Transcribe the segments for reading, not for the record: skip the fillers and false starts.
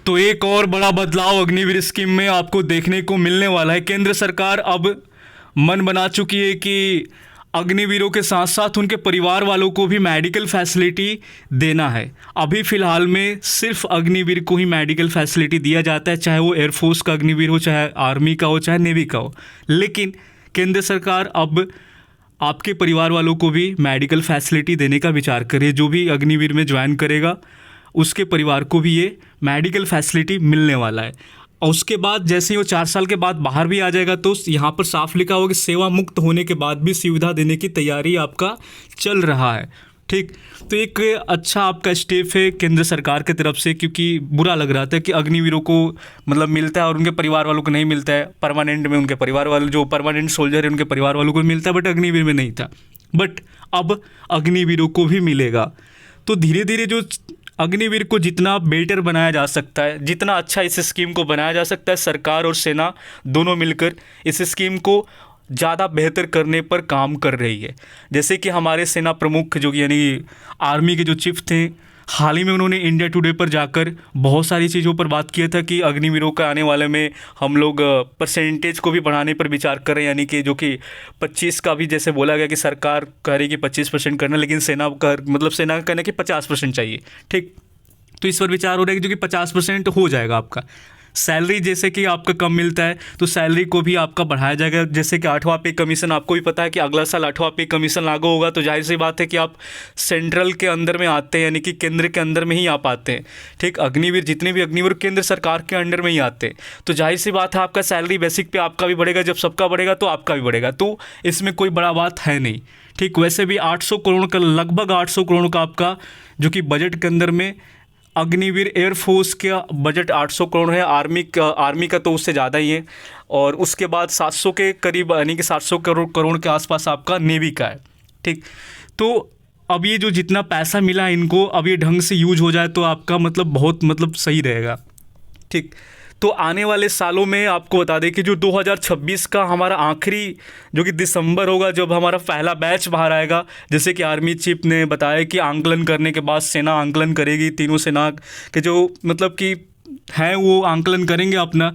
तो एक और बड़ा बदलाव अग्निवीर स्कीम में आपको देखने को मिलने वाला है। केंद्र सरकार अब मन बना चुकी है कि अग्निवीरों के साथ साथ उनके परिवार वालों को भी मेडिकल फैसिलिटी देना है। अभी फ़िलहाल में सिर्फ अग्निवीर को ही मेडिकल फैसिलिटी दिया जाता है, चाहे वो एयरफोर्स का अग्निवीर हो, चाहे आर्मी का हो, चाहे नेवी का हो। लेकिन केंद्र सरकार अब आपके परिवार वालों को भी मेडिकल फैसिलिटी देने का विचार करे। जो भी अग्निवीर में ज्वाइन करेगा उसके परिवार को भी ये मेडिकल फैसिलिटी मिलने वाला है। और उसके बाद जैसे ही वो 4 साल के बाद बाहर भी आ जाएगा तो यहाँ पर साफ लिखा होगा कि सेवा मुक्त होने के बाद भी सुविधा देने की तैयारी आपका चल रहा है। ठीक, तो एक अच्छा आपका स्टेप है केंद्र सरकार की तरफ से, क्योंकि बुरा लग रहा था कि अग्निवीरों को मतलब मिलता है और उनके परिवार वालों को नहीं मिलता है। परमानेंट में उनके परिवार वाले जो परमानेंट सोल्जर है उनके परिवार वालों को मिलता है, बट अग्निवीर में नहीं था। बट अब अग्निवीरों को भी मिलेगा। तो धीरे धीरे जो अग्निवीर को जितना बेटर बनाया जा सकता है, जितना अच्छा इस स्कीम को बनाया जा सकता है, सरकार और सेना दोनों मिलकर इस स्कीम को ज़्यादा बेहतर करने पर काम कर रही है। जैसे कि हमारे सेना प्रमुख जो कि यानी आर्मी के जो चीफ थे, हाल ही में उन्होंने इंडिया टुडे पर जाकर बहुत सारी चीज़ों पर बात किया था कि अग्निवीरों का आने वाले में हम लोग परसेंटेज को भी बढ़ाने पर विचार कर रहे हैं। यानी कि जो कि 25 का भी जैसे बोला गया कि सरकार कह रही कि 25% करना, लेकिन सेना का मतलब सेना का कहना है कि 50% चाहिए। ठीक, तो इस पर विचार हो रहा है कि जो कि 50% हो जाएगा आपका। सैलरी जैसे कि आपका कम मिलता है तो सैलरी को भी आपका बढ़ाया जाएगा। जैसे कि 8वां पे कमीशन, आपको भी पता है कि अगला साल 8वां पे कमीशन लागू होगा, तो जाहिर सी बात है कि आप सेंट्रल के अंदर में आते हैं, यानी कि केंद्र के अंदर में ही आप आते हैं। ठीक, अग्निवीर जितने भी अग्निवीर केंद्र सरकार के अंडर में ही आते हैं, तो जाहिर सी बात है आपका सैलरी बेसिक पे आपका भी बढ़ेगा। जब सबका बढ़ेगा तो आपका भी बढ़ेगा, तो इसमें कोई बड़ा बात है नहीं। ठीक, वैसे भी 800 करोड़ का, लगभग 800 करोड़ का आपका जो कि बजट के अंदर में अग्निवीर एयरफोर्स का बजट 800 करोड़ है, आर्मी का तो उससे ज़्यादा ही है। और उसके बाद 700 के करीब यानी कि 700 करोड़ के आसपास आपका नेवी का है। ठीक, तो अब ये जो जितना पैसा मिला है इनको, अब ये ढंग से यूज हो जाए तो आपका मतलब बहुत मतलब सही रहेगा। ठीक, तो आने वाले सालों में आपको बता दें कि जो 2026 का हमारा आखिरी जो कि दिसंबर होगा, जब हमारा पहला बैच बाहर आएगा, जैसे कि आर्मी चीफ ने बताया कि आंकलन करने के बाद सेना आंकलन करेगी, तीनों सेना के जो मतलब कि हैं वो आंकलन करेंगे अपना।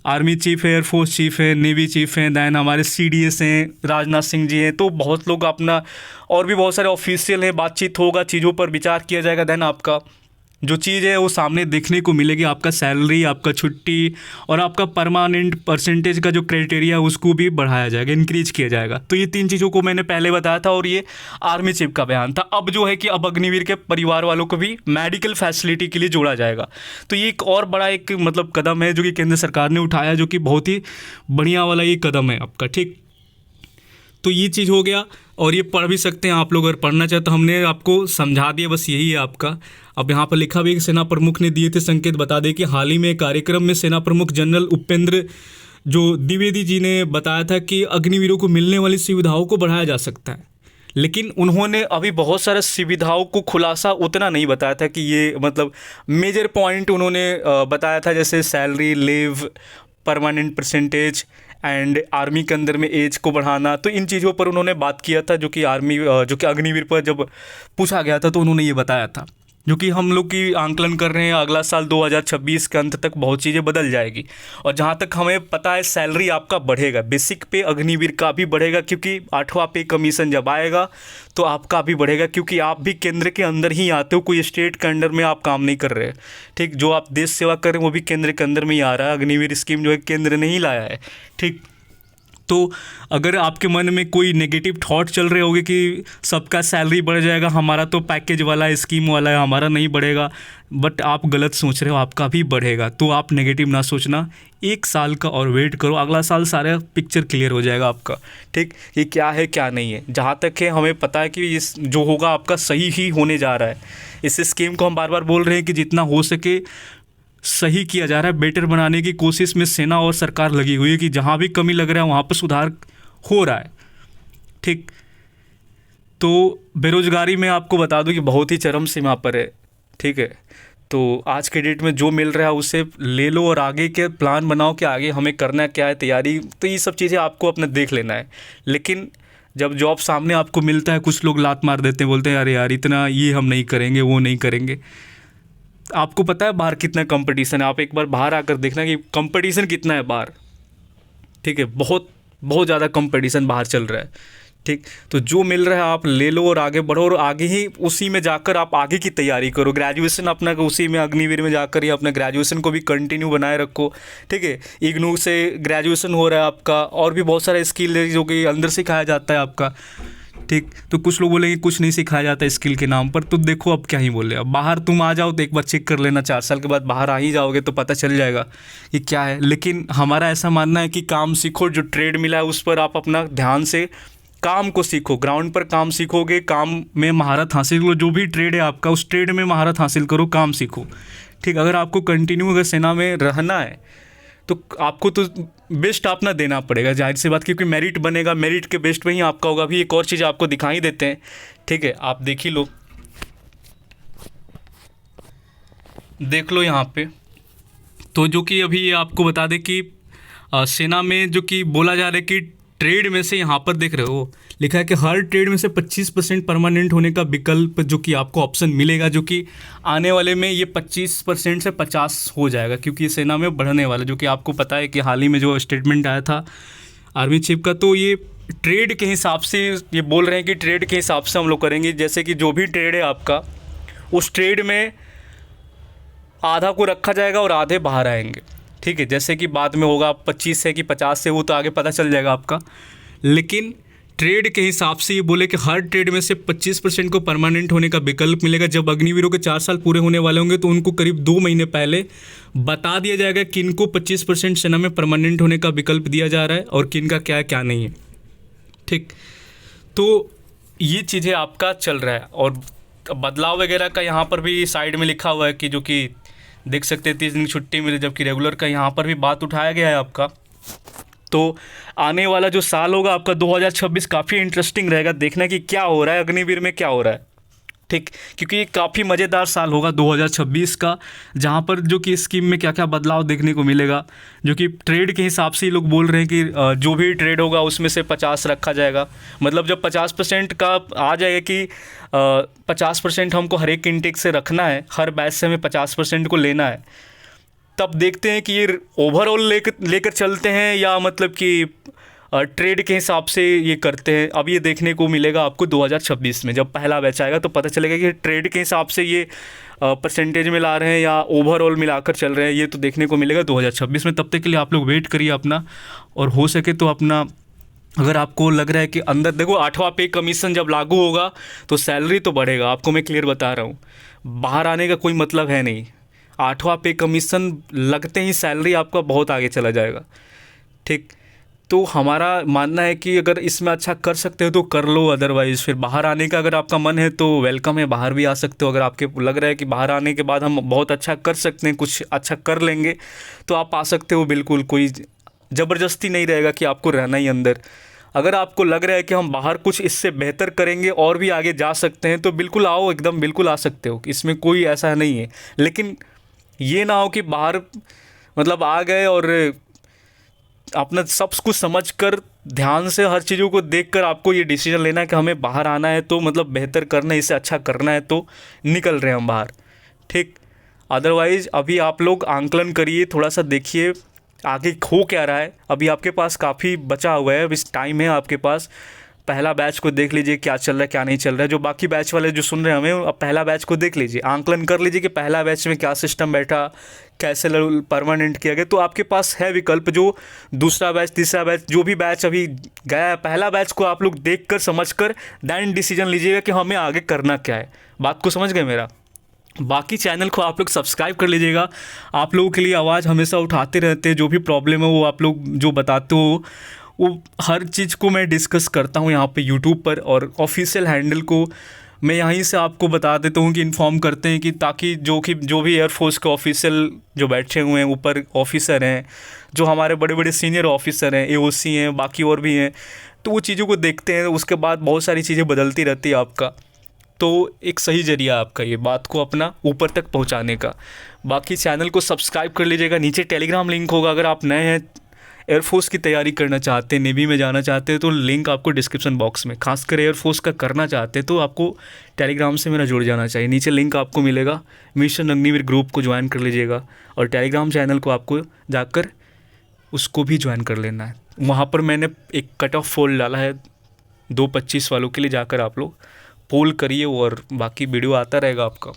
आर्मी चीफ है, एयरफोर्स चीफ है, नेवी चीफ हैं, दैन हमारे CDS हैं, राजनाथ सिंह जी हैं, तो बहुत लोग अपना और भी बहुत सारे ऑफिशियल हैं, बातचीत होगा, चीज़ों पर विचार किया जाएगा। दैन आपका जो चीज़ है वो सामने देखने को मिलेगी। आपका सैलरी, आपका छुट्टी और आपका परमानेंट परसेंटेज का जो क्राइटेरिया है उसको भी बढ़ाया जाएगा, इंक्रीज किया जाएगा। तो ये 3 चीज़ों को मैंने पहले बताया था और ये आर्मी चीफ का बयान था। अब जो है कि अब अग्निवीर के परिवार वालों को भी मेडिकल फैसिलिटी के लिए जोड़ा जाएगा। तो ये एक और बड़ा एक मतलब कदम है जो कि केंद्र सरकार ने उठाया, जो कि बहुत ही बढ़िया वाला ये कदम है आपका। ठीक, तो ये चीज़ हो गया। और ये पढ़ भी सकते हैं आप लोग अगर पढ़ना चाहे तो, हमने आपको समझा दिया, बस यही है आपका। अब यहाँ पर लिखा भी कि सेना प्रमुख ने दिए थे संकेत। बता दें कि हाल ही में कार्यक्रम में सेना प्रमुख जनरल उपेंद्र जो द्विवेदी जी ने बताया था कि अग्निवीरों को मिलने वाली सुविधाओं को बढ़ाया जा सकता है। लेकिन उन्होंने अभी बहुत सारे सुविधाओं को खुलासा उतना नहीं बताया था कि ये मतलब मेजर पॉइंट उन्होंने बताया था, जैसे salary, leave, permanent percentage and army के अंदर में एज को बढ़ाना। तो इन चीज़ों पर उन्होंने बात किया था, जो कि अग्निवीर पर जब पूछा गया था तो उन्होंने ये बताया था। जो कि हम लोग की आंकलन कर रहे हैं अगला साल 2026 के अंत तक बहुत चीज़ें बदल जाएगी। और जहाँ तक हमें पता है सैलरी आपका बढ़ेगा, बेसिक पे अग्निवीर का भी बढ़ेगा, क्योंकि 8वां पे कमीशन जब आएगा तो आपका भी बढ़ेगा, क्योंकि आप भी केंद्र के अंदर ही आते हो, कोई स्टेट के अंडर में आप काम नहीं कर रहे। ठीक, जो आप देश सेवा कर रहे हैं वो भी केंद्र के अंदर में ही आ रहा है। अग्निवीर स्कीम जो है केंद्र ने ही लाया है। ठीक, तो अगर आपके मन में कोई नेगेटिव थॉट चल रहे होंगे कि सबका सैलरी बढ़ जाएगा, हमारा तो पैकेज वाला है, स्कीम वाला है, हमारा नहीं बढ़ेगा, बट आप गलत सोच रहे हो, आपका भी बढ़ेगा। तो आप नेगेटिव ना सोचना, 1 साल का और वेट करो, अगला साल सारा पिक्चर क्लियर हो जाएगा आपका। ठीक, ये क्या है क्या नहीं है, जहाँ तक है हमें पता है कि इस जो होगा आपका सही ही होने जा रहा है। इस स्कीम को हम बार बार बोल रहे हैं कि जितना हो सके सही किया जा रहा है। बेटर बनाने की कोशिश में सेना और सरकार लगी हुई है कि जहाँ भी कमी लग रहा है वहाँ पर सुधार हो रहा है। ठीक, तो बेरोजगारी में आपको बता दूं कि बहुत ही चरम सीमा पर है। ठीक है, तो आज के डेट में जो मिल रहा है उसे ले लो और आगे के प्लान बनाओ कि आगे हमें करना क्या है, तैयारी। तो ये सब चीज़ें आपको अपना देख लेना है। लेकिन जब जॉब सामने आपको मिलता है, कुछ लोग लात मार देते हैं, बोलते हैं अरे यार इतना ये हम नहीं करेंगे, वो नहीं करेंगे। आपको पता है बाहर कितना कंपटीशन है? आप एक बार बाहर आकर देखना कि कंपटीशन कितना है बाहर। ठीक है, बहुत बहुत ज़्यादा कंपटीशन बाहर चल रहा है। ठीक, तो जो मिल रहा है आप ले लो और आगे बढ़ो, और आगे ही उसी में जाकर आप आगे की तैयारी करो। ग्रेजुएशन अपना उसी में अग्निवीर में जाकर ही अपना ग्रेजुएशन को भी कंटिन्यू बनाए रखो। ठीक है, इग्नू से ग्रेजुएशन हो रहा है आपका, और भी बहुत सारे स्किल है जो कि अंदर सिखाया जाता है आपका। ठीक, तो कुछ लोग बोलेंगे कुछ नहीं सिखाया जाता स्किल के नाम पर, तो देखो अब क्या ही बोले। अब बाहर तुम आ जाओ तो एक बार चेक कर लेना, 4 साल के बाद बाहर आ ही जाओगे तो पता चल जाएगा कि क्या है। लेकिन हमारा ऐसा मानना है कि काम सीखो, जो ट्रेड मिला है उस पर आप अपना ध्यान से काम को सीखो, ग्राउंड पर काम सीखोगे, काम में महारत हासिल करो। जो भी ट्रेड है आपका उस ट्रेड में महारत हासिल करो, काम सीखो। ठीक, अगर आपको कंटिन्यू अगर सेना में रहना है तो आपको तो बेस्ट अपना देना पड़ेगा, जाहिर सी बात, क्योंकि मेरिट बनेगा, मेरिट के बेस्ट में ही आपका होगा। अभी एक और चीज़ आपको दिखाई देते हैं। ठीक है, आप देख ही लो, देख लो यहाँ पे। तो जो कि अभी आपको बता दें कि सेना में जो कि बोला जा रहा है कि ट्रेड में से यहाँ पर देख रहे हो लिखा है कि हर ट्रेड में से 25% परमानेंट होने का विकल्प जो कि आपको ऑप्शन मिलेगा, जो कि आने वाले में ये 25% से 50 हो जाएगा, क्योंकि ये सेना में बढ़ने वाला, जो कि आपको पता है कि हाल ही में जो स्टेटमेंट आया था आर्मी चीफ का। तो ये ट्रेड के हिसाब से ये बोल रहे हैं कि ट्रेड के हिसाब से हम लोग करेंगे। जैसे कि जो भी ट्रेड है आपका उस ट्रेड में आधा को रखा जाएगा और आधे बाहर आएंगे। ठीक है, जैसे कि बाद में होगा 25 से कि 50 से, वो तो आगे पता चल जाएगा आपका। लेकिन ट्रेड के हिसाब से ये बोले कि हर ट्रेड में से 25% को परमानेंट होने का विकल्प मिलेगा। जब अग्निवीरों के 4 साल पूरे होने वाले होंगे तो उनको करीब 2 महीने पहले बता दिया जाएगा कि इनको 25% सेना में परमानेंट होने का विकल्प दिया जा रहा है और किन का क्या है क्या नहीं है। ठीक, तो ये चीज़ें आपका चल रहा है। और बदलाव वगैरह का यहाँ पर भी साइड में लिखा हुआ है कि जो कि देख सकते हैं 30 दिन छुट्टी मिले, जबकि रेगुलर का यहाँ पर भी बात उठाया गया है आपका। तो आने वाला जो साल होगा आपका 2026 काफ़ी इंटरेस्टिंग रहेगा, देखना कि क्या हो रहा है अग्निवीर में, क्या हो रहा है। ठीक, क्योंकि ये काफ़ी मज़ेदार साल होगा 2026 का, जहाँ पर जो कि स्कीम में क्या क्या बदलाव देखने को मिलेगा। जो कि ट्रेड के हिसाब से ही लोग बोल रहे हैं कि जो भी ट्रेड होगा उसमें से 50 रखा जाएगा। मतलब जब 50% का आ जाएगा कि 50% हमको हर एक इंटेक से रखना है, हर बैच से हमें 50% को लेना है, तब देखते हैं कि ये ओवरऑल लेकर चलते हैं या मतलब कि ट्रेड के हिसाब से ये करते हैं। अब ये देखने को मिलेगा आपको 2026 में, जब पहला बैच आएगा तो पता चलेगा कि ट्रेड के हिसाब से ये परसेंटेज में ला रहे हैं या ओवरऑल मिलाकर चल रहे हैं। ये तो देखने को मिलेगा 2026 में। तब तक के लिए आप लोग वेट करिए अपना, और हो सके तो अपना, अगर आपको लग रहा है कि अंदर देखो 8वां पे कमीशन जब लागू होगा तो सैलरी तो बढ़ेगा, आपको मैं क्लियर बता रहा हूँ। बाहर आने का कोई मतलब है नहीं, 8वां पे कमीशन लगते ही सैलरी आपका बहुत आगे चला जाएगा। ठीक, तो हमारा मानना है कि अगर इसमें अच्छा कर सकते हो तो कर लो, अदरवाइज़ फिर बाहर आने का अगर आपका मन है तो वेलकम है, बाहर भी आ सकते हो। अगर आपके लग रहा है कि बाहर आने के बाद हम बहुत अच्छा कर सकते हैं, कुछ अच्छा कर लेंगे, तो आप आ सकते हो, बिल्कुल कोई ज़बरदस्ती नहीं रहेगा कि आपको रहना ही अंदर। अगर आपको लग रहा है कि हम बाहर कुछ इससे बेहतर करेंगे और भी आगे जा सकते हैं तो बिल्कुल आओ, एकदम बिल्कुल आ सकते हो, इसमें कोई ऐसा नहीं है। लेकिन ये ना हो कि बाहर मतलब आ गए और अपना सब कुछ समझ कर ध्यान से हर चीज़ों को देखकर आपको ये डिसीजन लेना है कि हमें बाहर आना है तो मतलब बेहतर करना है, इससे अच्छा करना है तो निकल रहे हैं हम बाहर। ठीक, अदरवाइज़ अभी आप लोग आंकलन करिए, थोड़ा सा देखिए आगे हो क्या रहा है। अभी आपके पास काफ़ी बचा हुआ है, इस टाइम है आपके पास। पहला बैच को देख लीजिए क्या चल रहा है क्या नहीं चल रहा है। जो बाकी बैच वाले जो सुन रहे हैं हमें, अब पहला बैच को देख लीजिए, आंकलन कर लीजिए कि पहला बैच में क्या सिस्टम बैठा, कैसे परमानेंट किया गया। तो आपके पास है विकल्प, जो दूसरा बैच, तीसरा बैच, जो भी बैच अभी गया है, पहला बैच को आप लोग देख कर समझ कर दैन डिसीजन लीजिएगा कि हमें आगे करना क्या है। बात को समझ गए मेरा? बाकी चैनल को आप लोग सब्सक्राइब कर लीजिएगा, आप लोगों के लिए आवाज़ हमेशा उठाते रहते हैं। जो भी प्रॉब्लम है वो आप लोग जो बताते हो वो हर चीज़ को मैं डिस्कस करता हूँ यहाँ पे यूट्यूब पर, और ऑफिशियल हैंडल को मैं यहीं से आपको बता देता हूँ कि इन्फॉर्म करते हैं कि ताकि जो भी एयरफोर्स के ऑफिशियल जो बैठे हुए हैं ऊपर ऑफिसर हैं, जो हमारे बड़े बड़े सीनियर ऑफिसर हैं, AOC हैं, बाकी और भी हैं, तो वो चीज़ों को देखते हैं। उसके बाद बहुत सारी चीज़ें बदलती रहती है आपका, तो एक सही जरिया आपका ये बात को अपना ऊपर तक पहुंचाने का। बाकी चैनल को सब्सक्राइब कर लीजिएगा, नीचे टेलीग्राम लिंक होगा, अगर आप नए हैं एयरफोर्स की तैयारी करना चाहते हैं, नेवी में जाना चाहते हैं, तो लिंक आपको डिस्क्रिप्शन बॉक्स में, खासकर एयरफोर्स का करना चाहते हैं तो आपको टेलीग्राम से मेरा जुड़ जाना चाहिए। नीचे लिंक आपको मिलेगा, मिशन अग्निवीर ग्रुप को ज्वाइन कर लीजिएगा और टेलीग्राम चैनल को आपको जाकर उसको भी ज्वाइन कर लेना है। वहाँ पर मैंने एक कट ऑफ पोल डाला है 2-25 वालों के लिए, जाकर आप लोग पोल करिए और बाकी वीडियो आता रहेगा आपका।